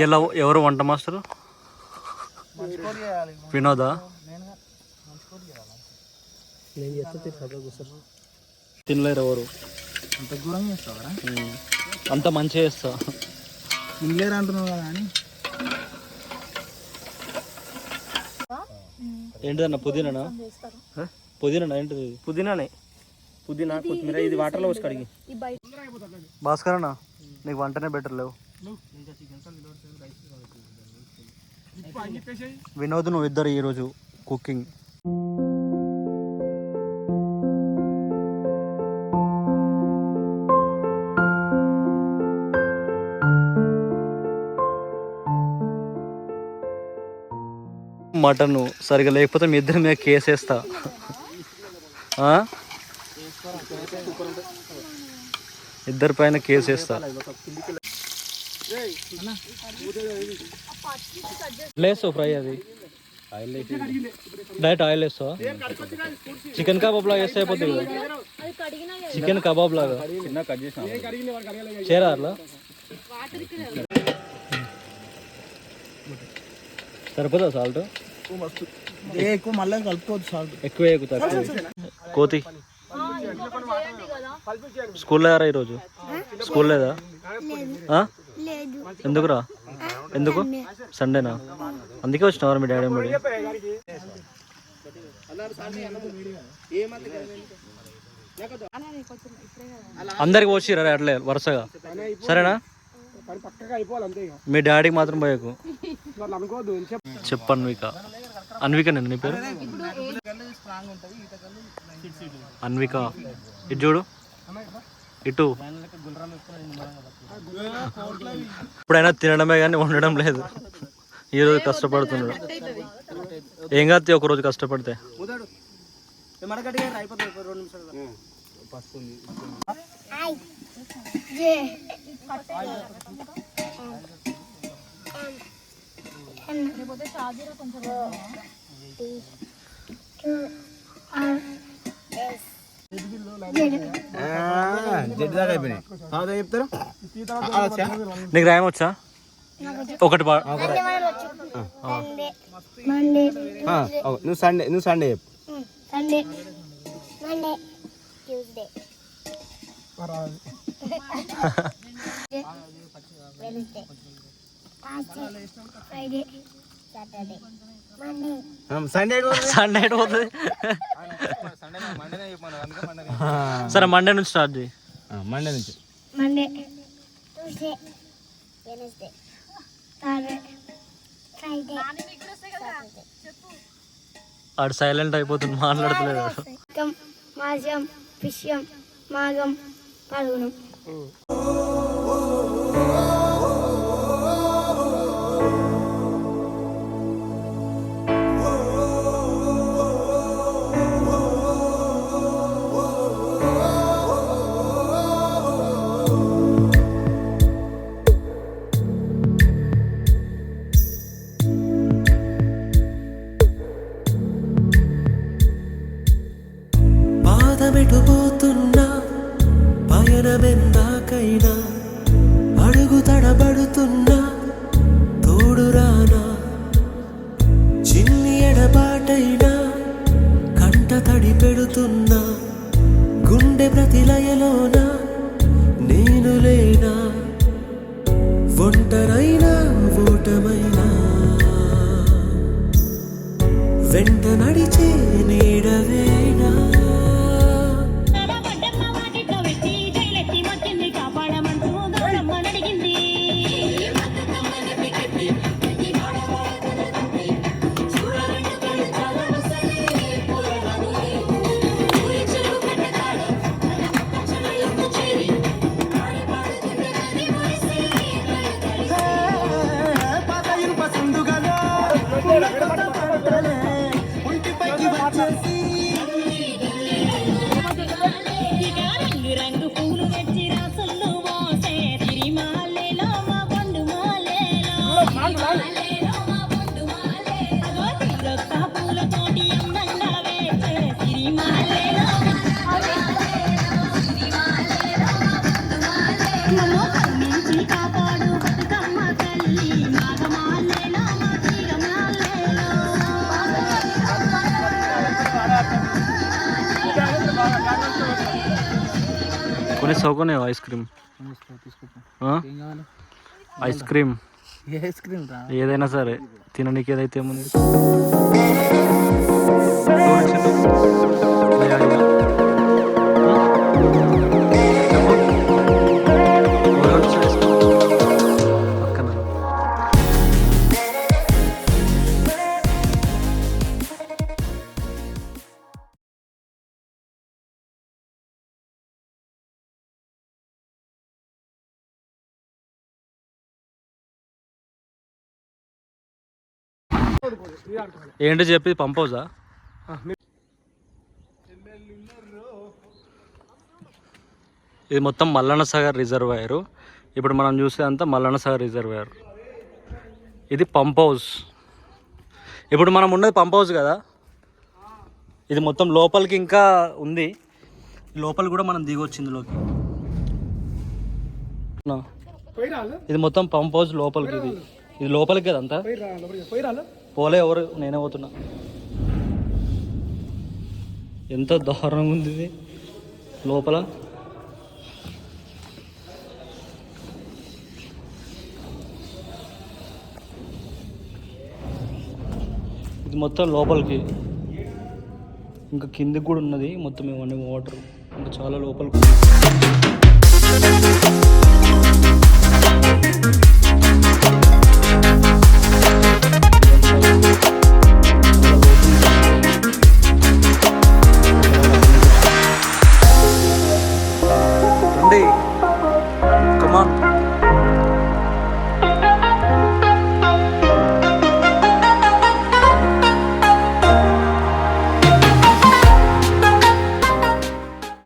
ఇలా ఎవరు వంట మాస్టరు? వినోదా? తినలేరు ఎవరు? అంత ఘోరంగా చేస్తావరా? అంత మంచిగా చేస్తా. తినలేరు అంటున్నావు కదా అని. ఏంటిదన్న పుదీనా? పుదీనా ఏంటిది? పుదీనానే, పుదీనా కొత్తిమీర. ఇది వాటర్లో వచ్చి కడిగి. భాస్కర్ అన్న నీకు వంటనే బెటర్ లేవు. వినోద్ నువ్వు ఇద్దరు ఈరోజు కుకింగ్. మటన్ సరిగా లేకపోతే మీ ఇద్దరి మీద కేసేస్తా. ఇద్దరి పైన కేసేస్తా. లేస్తావు ఫ్రై అది డైరెక్ట్ ఆయిల్ వేస్తావా? చికెన్ కబాబ్ లాగా వేస్తే అయిపోతుంది కదా. చికెన్ కబాబ్ లాగా చేరా అట్లా సరిపోతుందా సాల్ట్? ఎక్కువ మళ్ళీ కలుపుకోవచ్చు. సాల్ట్ ఎక్కువ ఎక్కుతా. కోతి స్కూల్ లేదారా ఈరోజు? స్కూల్ లేదా? ఎందుకురా? ఎందుకు? సండేనా? అందుకే వచ్చినావారా మీ డాడీ మరి? అందరికి వచ్చిరా అట్లే వరుసగా, సరేనా? మీ డాడీకి మాత్రం పోయకు. చెప్పు అన్విక. అన్విక నేను నీ పేరు? అన్విక. ఇటు చూడు, ఇటు. ఇప్పుడైనా తినడమే కానీ ఉండడం లేదు. ఈరోజు కష్టపడుతున్నాడు. ఏం కాదు ఒకరోజు కష్టపడితే. నీకు రాయం వచ్చా? ఒకటి నువ్వు సండే సండే పోతుంది. సరే మండే నుంచి స్టార్ట్ చేయి. మండే నుంచి ఆడు సైలెంట్ అయిపోతుంది, మాట్లాడతలేదు. మాసం విషయం మాగం పాల్గొనం. పాదమెటుపోతున్నా పయనమెందాకైనా అడుగు తడబడుతున్నా తోడురానా చిన్ని ఎడబాటైనా కంట తడి పెడుతున్నా గుండె ప్రతిలయలోన నేను లేనా ఒంటరైనా ఓటమైనా వెంట నడిచే నీడవేనా కాపాడు బతుకమ్మ తల్లి కొన్ని సౌకర్యం ఐస్ క్రీమ్ ఐస్ క్రీమ్ ఏ ఐస్ క్రీమ్ రా ఏదైనా సరే తిననీకి ఏదైతే ఏముంది ఏంటి చెప్పి పంప్ హౌసా ఇది మొత్తం మల్లన్న సాగర్ రిజర్వాయర్. ఇప్పుడు మనం చూసేదంతా మల్లన్న సాగర్ రిజర్వాయర్. ఇది పంప్ హౌస్. ఇప్పుడు మనం ఉన్నది పంప్ హౌస్ కదా, ఇది మొత్తం లోపలికి ఇంకా ఉంది. లోపల కూడా మనం దిగొచ్చు ఇందులోకి. ఇది మొత్తం పంప్ హౌస్ లోపలికి. ఇది లోపలికి కదా అంతా. పోలే ఎవరు, నేనే పోతున్నా. ఎంత దారుణంగా ఉంది ఇది లోపల. ఇది మొత్తం లోపలికి, ఇంకా కిందికి కూడా ఉన్నది మొత్తం. ఇవన్నీ వాటర్ ఇంకా చాలా లోపలికి.